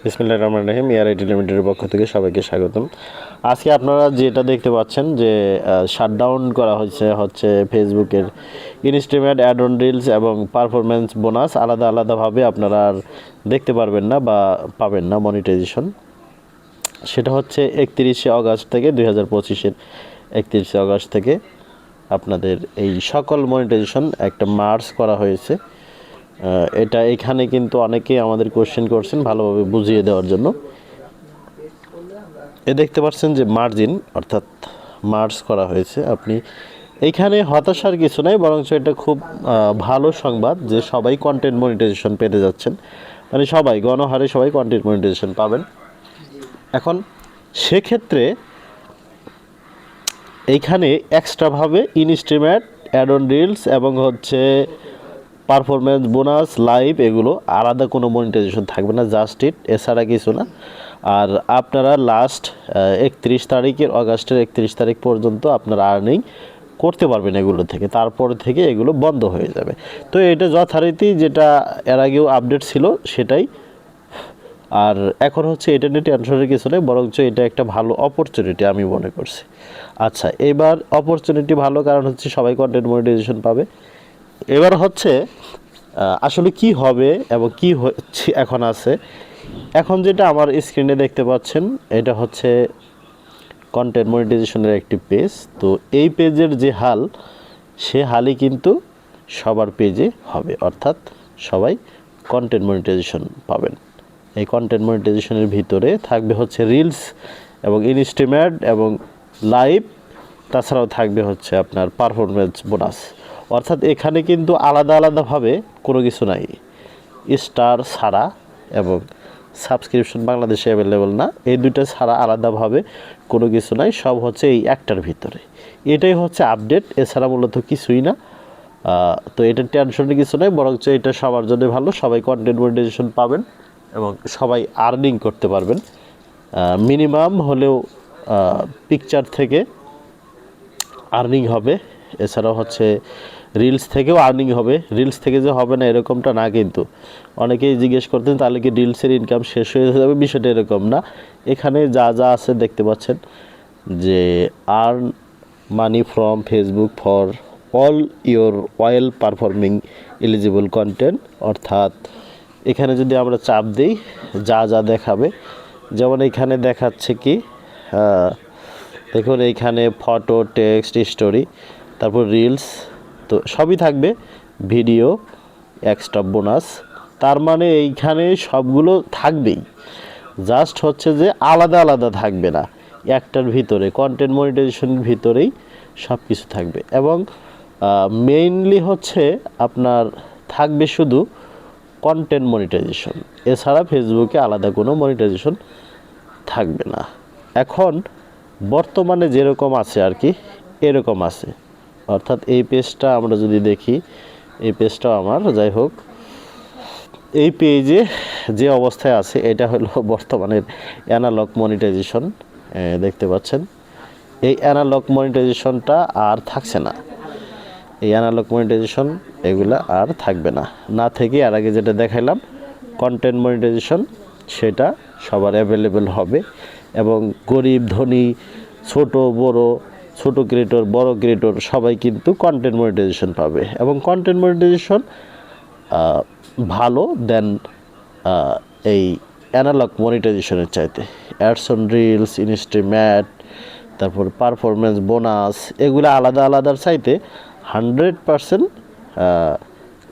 বিসমিল্লাহির রহমানির রহিম। এআরআইটি লিমিটেডের পক্ষ থেকে সবাইকে স্বাগতম। আজকে আপনারা যেটা দেখতে পাচ্ছেন যে শাটডাউন করা হচ্ছে ফেসবুকের ইনস্ট্রিমেট, অ্যাড অন রিলস এবং পারফরমেন্স বোনাস আলাদাভাবে আপনারা আর দেখতে পারবেন না বা পাবেন না মনিটাইজেশন। সেটা হচ্ছে 31শে অগাস্ট থেকে 2025-এর 31শে অগাস্ট থেকে আপনাদের এই সকল মনিটাইজেশন একটা মার্জ করা হয়েছে। এটা এখানে কিন্তু অনেকেই আমাদের কোশ্চেন করছেন ভালোভাবে বুঝিয়ে দেওয়ার জন্য। দেখতে পাচ্ছেন যে মার্জিন অর্থাৎ মার্জ করা হয়েছে। আপনি এইখানে হতাশার কিছু নাই, বরঞ্চ এটা খুব ভালো সংবাদ যে সবাই কন্টেন্ট মনিটাইজেশন পেতে যাচ্ছেন, মানে সবাই গণহারে সবাই কন্টেন্ট মনিটাইজেশন পাবেন। এখন সেক্ষেত্রে এইখানে এক্সট্রাভাবে ইনস্ট্রিমেট, অ্যাড অন রিলস এবং হচ্ছে পারফরমেন্স বোনাস, লাইভ, এগুলো আলাদা কোনো মনিটাইজেশন থাকবে না, জাস্ট ইট, এছাড়া কিছু না। আর আপনারা লাস্ট 31 অগাস্টের 31 তারিখ পর্যন্ত আপনারা আর্নিং করতে পারবেন এগুলো থেকে, তারপর থেকে এগুলো বন্ধ হয়ে যাবে। তো এটা যথারীতি যেটা এর আগেও আপডেট ছিল সেটাই। আর এখন হচ্ছে এটা নিয়ে টেনশনের কিছু নেই, বরঞ্চ এটা একটা ভালো অপরচুনিটি আমি মনে করছি। আচ্ছা, এবার অপরচুনিটি ভালো, কারণ হচ্ছে সবাই কন্টেন্ট মনিটাইজেশন পাবে। এবার হচ্ছে আসলে কি হবে এবং কি হচ্ছে এখন আছে। এখন যেটা আমার স্ক্রিনে দেখতে পাচ্ছেন এটা হচ্ছে কন্টেন্ট মনিটাইজেশনের একটি পেজ। তো এই পেজের যে হাল, সে হালই কিন্তু সবার পেজে হবে, অর্থাৎ সবাই কন্টেন্ট মনিটাইজেশন পাবেন। এই কন্টেন্ট মনিটাইজেশনের ভিতরে থাকবে হচ্ছে রিলস এবং ইনস্ট্রিমেট এবং লাইভ, তাছাড়াও থাকবে হচ্ছে আপনার পারফরমেন্স বোনাস। অর্থাৎ এখানে কিন্তু আলাদাভাবে কোনো কিছু নাই, স্টার ছাড়া এবং সাবস্ক্রিপশন বাংলাদেশে অ্যাভেলেবল না, এই দুইটা ছাড়া আলাদাভাবে কোনো কিছু নাই, সব হচ্ছে এই একটার ভিতরে। এটাই হচ্ছে আপডেট, এছাড়া মূলত কিছুই না। তো এটা টেনশনের কিছু নয়, বরঞ্চ এটা সবার জন্য ভালো, সবাই কন্টেন্ট মনিটাইজেশন পাবেন এবং সবাই আর্নিং করতে পারবেন। মিনিমাম হলেও পিকচার থেকে আর্নিং হবে, এছাড়াও হচ্ছে রিলস থেকেও আর্নিং হবে। রিলস থেকে যে হবে না এরকমটা না, কিন্তু অনেকেই জিজ্ঞেস করতেন তাহলে কি রিলসের ইনকাম শেষ হয়ে যাবে, বিষয়টা এরকম না। এখানে যা আছে দেখতে পাচ্ছেন যে earn money from Facebook for all your well performing eligible content. অর্থাৎ এখানে যদি আমরা চাপ দিই যা দেখাবে, যেমন এখানে দেখাচ্ছে কি দেখুন, এইখানে ফটো, টেক্সট, স্টোরি, তারপর রিলস, তো সবই থাকবে, ভিডিও, এক্সট্রা বোনাস। তার মানে এইখানে সবগুলো থাকবেই, জাস্ট হচ্ছে যে আলাদা থাকবে না, একটার ভিতরে কন্টেন্ট মনিটাইজেশনের ভিতরেই সব কিছু থাকবে। এবং মেইনলি হচ্ছে আপনার থাকবে শুধু কন্টেন্ট মনিটাইজেশন, এছাড়া ফেসবুকে আলাদা কোনো মনিটাইজেশন থাকবে না। এখন বর্তমানে যেরকম আছে আর কি এরকম আছে, অর্থাৎ এই পেজটা আমরা যদি দেখি, এই পেজটাও আমার, যাই হোক, এই পেজে যে অবস্থায় আছে এটা হলো বর্তমানের অ্যানালগ মনিটাইজেশন। দেখতে পাচ্ছেন এই অ্যানালগ মনিটাইজেশনটা আর থাকছে না, এই অ্যানালগ মনিটাইজেশন এগুলা আর থাকবে না। না থেকে আর আগে যেটা দেখাইলাম কন্টেন্ট মনিটাইজেশন, সেটা সবার অ্যাভেলেবেল হবে এবং গরিব ধনী, ছোট বড়, ছোট ক্রিয়েটর, বড় ক্রিয়েটর সবাই কিন্তু কন্টেন্ট মনিটাইজেশন পাবে। এবং কন্টেন্ট মনিটাইজেশন ভালো দেন এই অ্যানালগ মনিটাইজেশনের চাইতে। অ্যাডস অন রিলস, ইনস্ট্রিমেট, তারপর পারফরমেন্স বোনাস, এগুলো আলাদার চাইতে 100%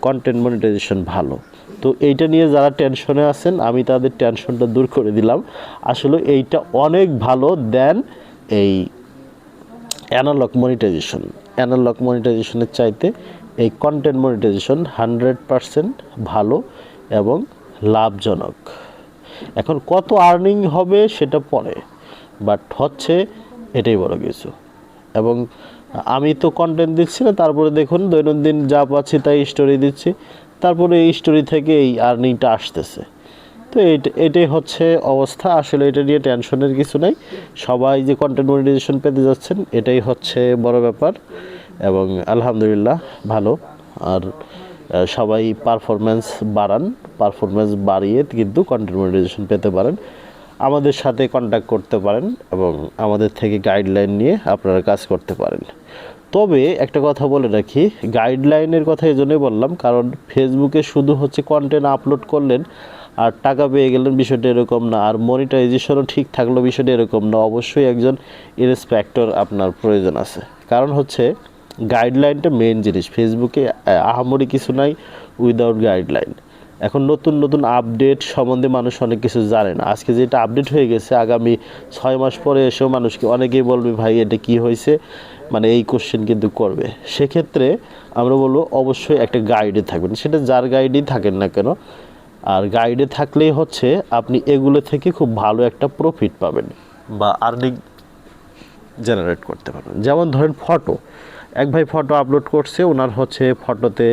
কন্টেন্ট মনিটাইজেশন ভালো। তো এইটা নিয়ে যারা টেনশনে আছেন আমি তাদের টেনশনটা দূর করে দিলাম। আসলে এইটা অনেক ভালো দেন এই অ্যানালগ মনিটাইজেশন। অ্যানালগ মনিটাইজেশনের চাইতে এই কন্টেন্ট মনিটাইজেশন 100% ভালো এবং লাভজনক। এখন কত আর্নিং হবে সেটা পরে, বাট হচ্ছে এটাই বড় কিছু। এবং আমি তো কন্টেন্ট দিচ্ছি না, তারপরে দেখুন দৈনন্দিন যা পাচ্ছি তাই স্টোরি দিচ্ছি, তারপরে এই স্টোরি থেকে এই আর্নিংটা আসতেছে। তো এটাই হচ্ছে অবস্থা। আসলে এটা নিয়ে টেনশনের কিছু নেই, সবাই যে কন্টেন্ট মনিটাইজেশন পেতে যাচ্ছেন এটাই হচ্ছে বড় ব্যাপার। এবং আলহামদুলিল্লাহ ভালো। আর সবাই পারফরমেন্স বাড়ান, পারফরমেন্স বাড়িয়ে কিন্তু কন্টেন্ট মনিটাইজেশন পেতে পারেন। আমাদের সাথে কন্ট্যাক্ট করতে পারেন এবং আমাদের থেকে গাইডলাইন নিয়ে আপনারা কাজ করতে পারেন। তবে একটা কথা বলে রাখি, গাইডলাইনের কথা এই জন্যই বললাম, কারণ ফেসবুকে শুধু হচ্ছে কন্টেন্ট আপলোড করলেন আর টাকা পেয়ে গেলেন, বিষয়টা এরকম না। আর মনিটাইজেশনও ঠিক থাকলো, বিষয়টা এরকম না। অবশ্যই একজন ইন্সপেক্টর আপনার প্রয়োজন আছে। কারণ হচ্ছে গাইডলাইনটা মেইন জিনিস। ফেসবুকে আহামরি কিছু নাই উইদাউট গাইডলাইন। এখন নতুন নতুন আপডেট সম্বন্ধে মানুষ অনেক কিছু জানে না। আজকে যেটা আপডেট হয়ে গেছে, আগামী 6 মাস পরে এসেও মানুষকে অনেকেই বলবে ভাই এটা কি হয়েছে, মানে এই কোশ্চেন কিন্তু করবে। সেক্ষেত্রে আমরা বলবো অবশ্যই একটা গাইডে থাকবেন, সেটা যার গাইডেই থাকেন না কেন। আর গাইডে থাকলেই হচ্ছে আপনি এগুলো থেকে খুব ভালো একটা প্রফিট পাবেন বা আর্নিং জেনারেট করতে পারবেন। যেমন ধরেন ফটো, এক ভাই ফটো আপলোড করছে, ওনার হচ্ছে ফটোতে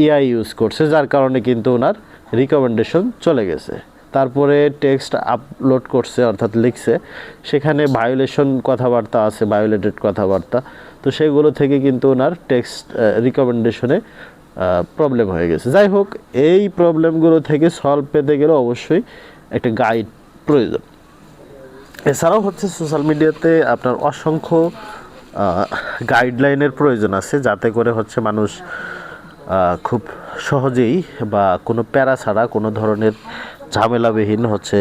এআই ইউজ করছে, যার কারণে কিন্তু ওনার রিকমেন্ডেশন চলে গেছে। তারপরে টেক্সট আপলোড করছে, অর্থাৎ লিখছে, সেখানে ভায়োলেশন কথাবার্তা আছে, ভায়োলেটেড কথাবার্তা, তো সেগুলো থেকে কিন্তু ওনার টেক্সট রিকমেন্ডেশনে প্রবলেম হয়ে গেছে। যাই হোক, এই প্রবলেমগুলো থেকে সলভ পেতে গেলে অবশ্যই একটা গাইড প্রয়োজন। এছাড়াও হচ্ছে সোশ্যাল মিডিয়াতে আপনার অসংখ্য গাইডলাইনের প্রয়োজন আছে, যাতে করে হচ্ছে মানুষ খুব সহজেই বা কোনো প্যারা ছাড়া, কোনো ধরনের ঝামেলাবিহীন হচ্ছে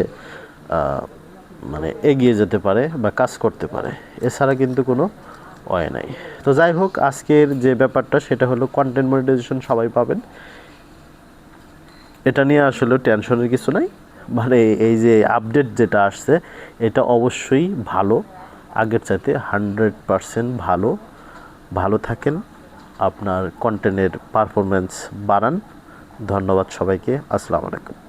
মানে এগিয়ে যেতে পারে বা কাজ করতে পারে। এছাড়া কিন্তু কোনো ওয়ে নাই। তো যাই হোক, আজকের যে ব্যাপারটা সেটা হলো কন্টেন্ট মনিটাইজেশন সবাই পাবেন, এটা নিয়ে আসলে টেনশনের কিছু নাই। মানে এই যে আপডেট যেটা আসছে এটা অবশ্যই ভালো, আগের চাইতে 100% ভালো। ভালো থাকেন, আপনার কন্টেন্টের পারফরমেন্স বাড়ান। ধন্যবাদ সবাইকে। আসসালামু আলাইকুম।